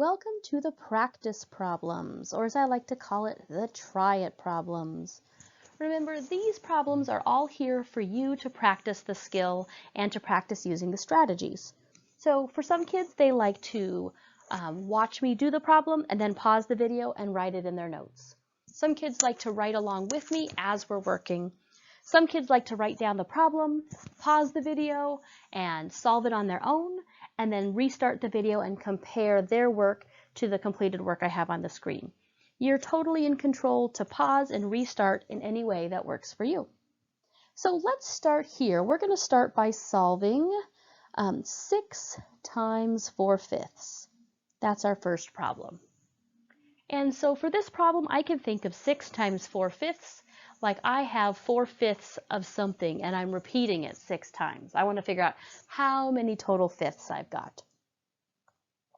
Welcome to the practice problems, or as I like to call it, the try it problems. Remember, these problems are all here for you to practice the skill and to practice using the strategies. So for some kids, they like to watch me do the problem and then pause the video and write it in their notes. Some kids like to write along with me as we're working. Some kids like to write down the problem, pause the video, and solve it on their own, and then restart the video and compare their work to the completed work I have on the screen. You're totally in control to pause and restart in any way that works for you. So let's start here. We're going to start by solving 6 times 4/5. That's our first problem. And so for this problem, I can think of 6 times 4/5 like I have 4/5 of something and I'm repeating it 6 times. I want to figure out how many total fifths I've got.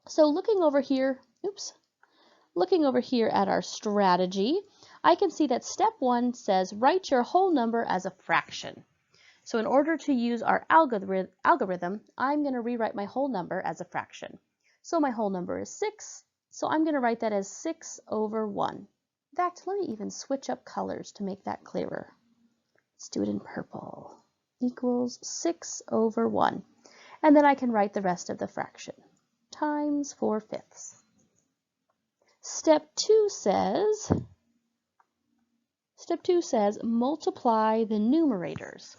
So looking over here at our strategy, I can see that step 1 says write your whole number as a fraction. So in order to use our algorithm, I'm going to rewrite my whole number as a fraction. So my whole number is 6, so I'm going to write that as 6/1. In fact, let me even switch up colors to make that clearer. Let's do it in purple. Equals 6/1. And then I can write the rest of the fraction. Times 4/5. Step 2 says multiply the numerators.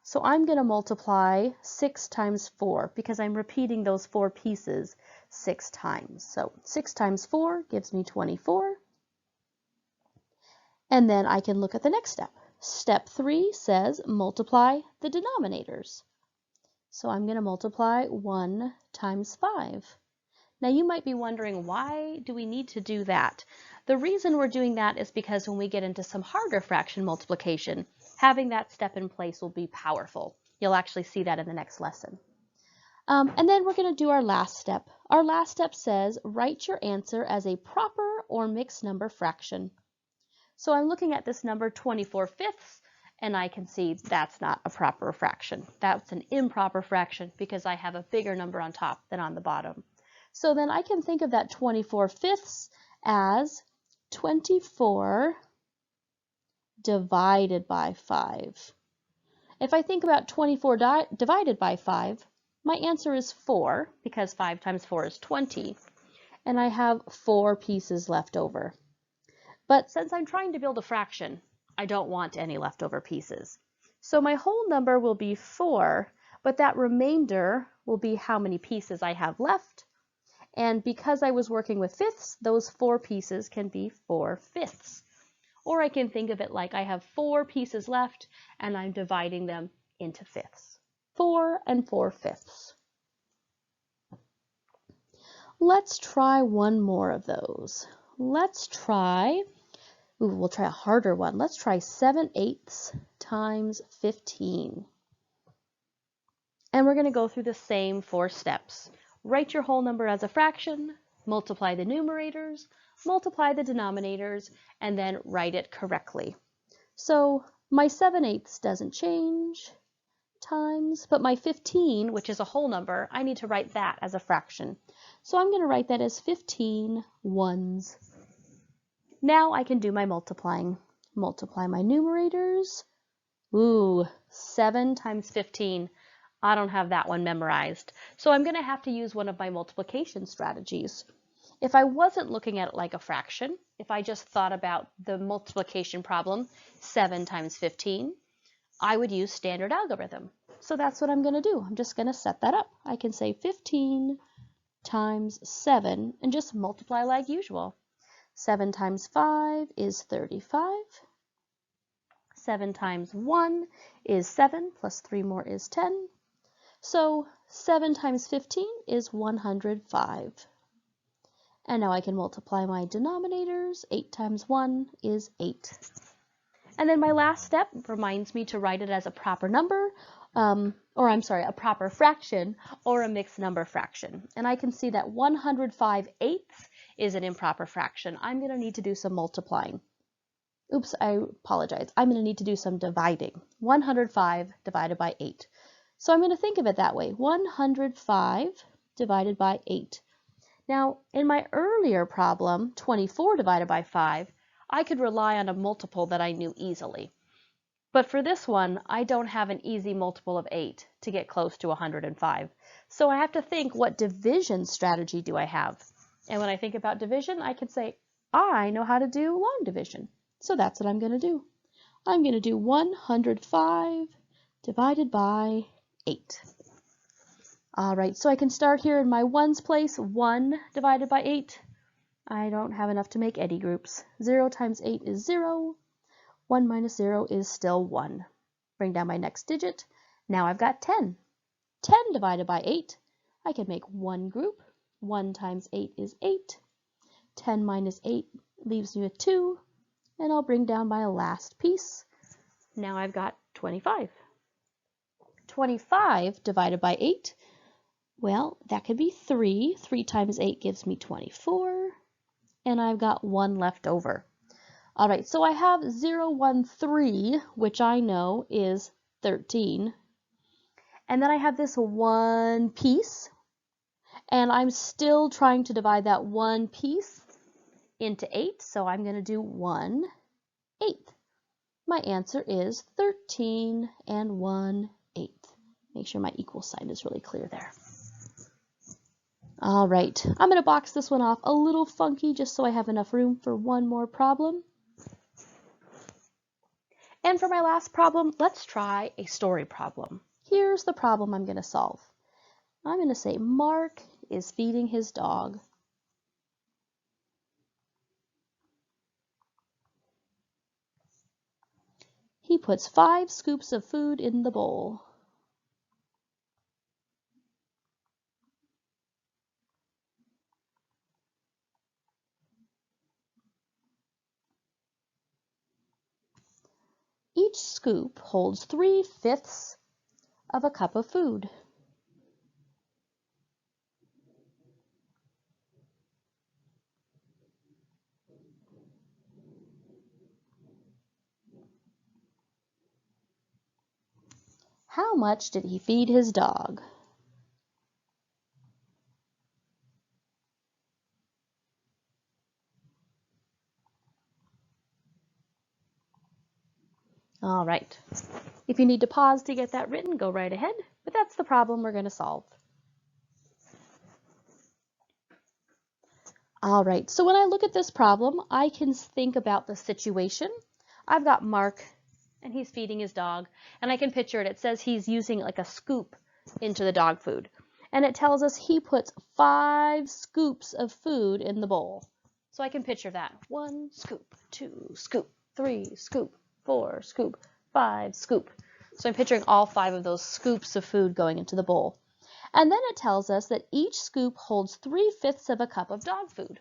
So I'm going to multiply 6 times 4 because I'm repeating those 4 pieces 6 times. So 6 times 4 gives me 24. And then I can look at the next step. Step 3 says multiply the denominators. So I'm going to multiply 1 times 5. Now you might be wondering, why do we need to do that? The reason we're doing that is because when we get into some harder fraction multiplication, having that step in place will be powerful. You'll actually see that in the next lesson. And then we're going to do our last step. Our last step says write your answer as a proper or mixed number fraction. So I'm looking at this number 24/5, and I can see that's not a proper fraction. That's an improper fraction because I have a bigger number on top than on the bottom. So then I can think of that 24/5 as 24 divided by 5. If I think about 24 divided by 5, my answer is 4 because 5 times 4 is 20, and I have 4 pieces left over. But since I'm trying to build a fraction, I don't want any leftover pieces. So my whole number will be 4, but that remainder will be how many pieces I have left. And because I was working with fifths, those 4 pieces can be 4/5. Or I can think of it like I have 4 pieces left and I'm dividing them into fifths. 4 and 4/5. Let's try one more of those. We'll try a harder one. Let's try 7/8 times 15. And we're going to go through the same 4 steps. Write your whole number as a fraction, multiply the numerators, multiply the denominators, and then write it correctly. So my 7/8 doesn't change, times, but my 15, which is a whole number, I need to write that as a fraction. So I'm going to write that as 15 ones. Now I can do my multiplying. Multiply my numerators. 7 times 15. I don't have that one memorized. So I'm going to have to use one of my multiplication strategies. If I wasn't looking at it like a fraction, if I just thought about the multiplication problem, 7 times 15, I would use standard algorithm. So that's what I'm going to do. I'm just going to set that up. I can say 15 times 7 and just multiply like usual. 7 times 5 is 35. 7 times 1 is 7, plus 3 more is 10. So 7 times 15 is 105. And now I can multiply my denominators. 8 times 1 is 8. And then my last step reminds me to write it as a proper number, a proper fraction, or a mixed number fraction. And I can see that 105/8 is an improper fraction. I'm going to need to do some multiplying. I apologize. I'm going to need to do some dividing. 105 divided by 8. So I'm going to think of it that way. 105 divided by 8. Now, in my earlier problem, 24 divided by 5, I could rely on a multiple that I knew easily. But for this one, I don't have an easy multiple of 8 to get close to 105. So I have to think, what division strategy do I have? And when I think about division, I can say, I know how to do long division. So that's what I'm going to do. I'm going to do 105 divided by 8. All right, so I can start here in my ones place, 1 divided by 8. I don't have enough to make any groups. 0 times 8 is 0. 1 minus 0 is still 1. Bring down my next digit. Now I've got 10. 10 divided by 8. I can make one group. 1 times 8 is 8. 10 minus 8 leaves me with 2. And I'll bring down my last piece. Now I've got 25. 25 divided by 8. Well, that could be 3. 3 times 8 gives me 24. And I've got 1 left over. All right, so I have 0, 1, 3, which I know is 13. And then I have this one piece. And I'm still trying to divide that one piece into 8. So I'm going to do 1/8. My answer is 13 and 1/8. Make sure my equal sign is really clear there. All right, I'm going to box this one off a little funky just so I have enough room for one more problem. And for my last problem, let's try a story problem. Here's the problem I'm going to solve. I'm going to say Mark is feeding his dog. He puts 5 scoops of food in the bowl. Each scoop holds 3/5 of a cup of food. How much did he feed his dog? All right. If you need to pause to get that written, go right ahead, but that's the problem we're going to solve. All right, so when I look at this problem, I can think about the situation. I've got Mark, and he's feeding his dog, and I can picture it. It says he's using like a scoop into the dog food, and it tells us he puts 5 scoops of food in the bowl. So I can picture that. 1 scoop, 2 scoop, 3 scoop, 4 scoop, 5 scoop. So I'm picturing all 5 of those scoops of food going into the bowl. And then it tells us that each scoop holds 3/5 of a cup of dog food.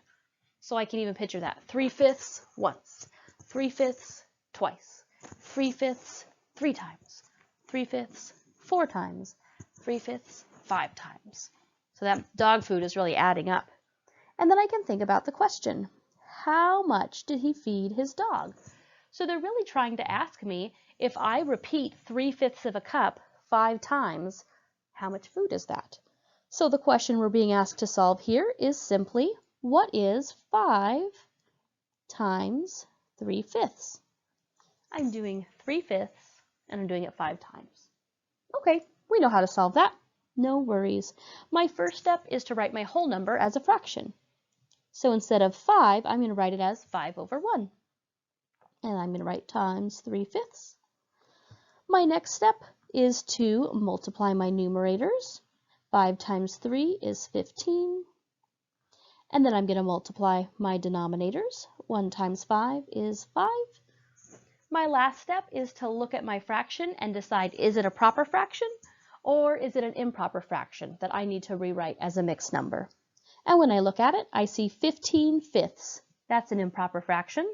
So I can even picture that. 3/5 once, 3/5 twice, 3/5 3 times, 3/5 4 times, 3/5 5 times. So that dog food is really adding up. And then I can think about the question, how much did he feed his dog? So they're really trying to ask me, if I repeat 3/5 of a cup 5 times, how much food is that? So the question we're being asked to solve here is simply, what is 5 times 3/5? I'm doing 3/5 and I'm doing it 5 times. Okay, we know how to solve that. No worries. My first step is to write my whole number as a fraction. So instead of 5, I'm going to write it as 5/1. And I'm going to write times 3/5. My next step is to multiply my numerators. 5 times 3 is 15. And then I'm going to multiply my denominators. 1 times 5 is 5. My last step is to look at my fraction and decide, is it a proper fraction or is it an improper fraction that I need to rewrite as a mixed number? And when I look at it, I see 15/5. That's an improper fraction.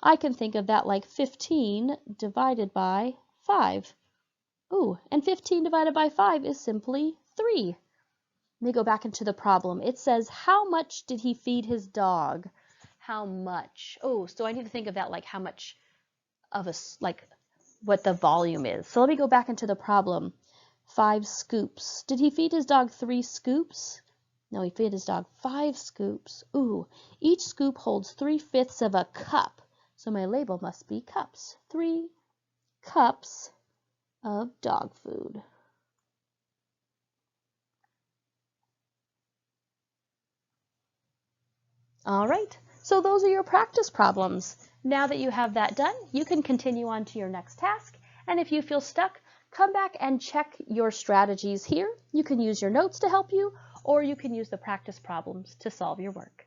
I can think of that like 15 divided by 5. Ooh, and 15 divided by 5 is simply 3. Let me go back into the problem. It says, how much did he feed his dog? How much? Oh, so I need to think of that like how much of like what the volume is. So let me go back into the problem. 5 scoops. Did he feed his dog 3 scoops? Now he fed his dog 5 scoops. Ooh, each scoop holds 3/5 of a cup. So my label must be cups. 3 cups of dog food. All right, so those are your practice problems. Now that you have that done, you can continue on to your next task. And if you feel stuck, come back and check your strategies here. You can use your notes to help you, or you can use the practice problems to solve your work.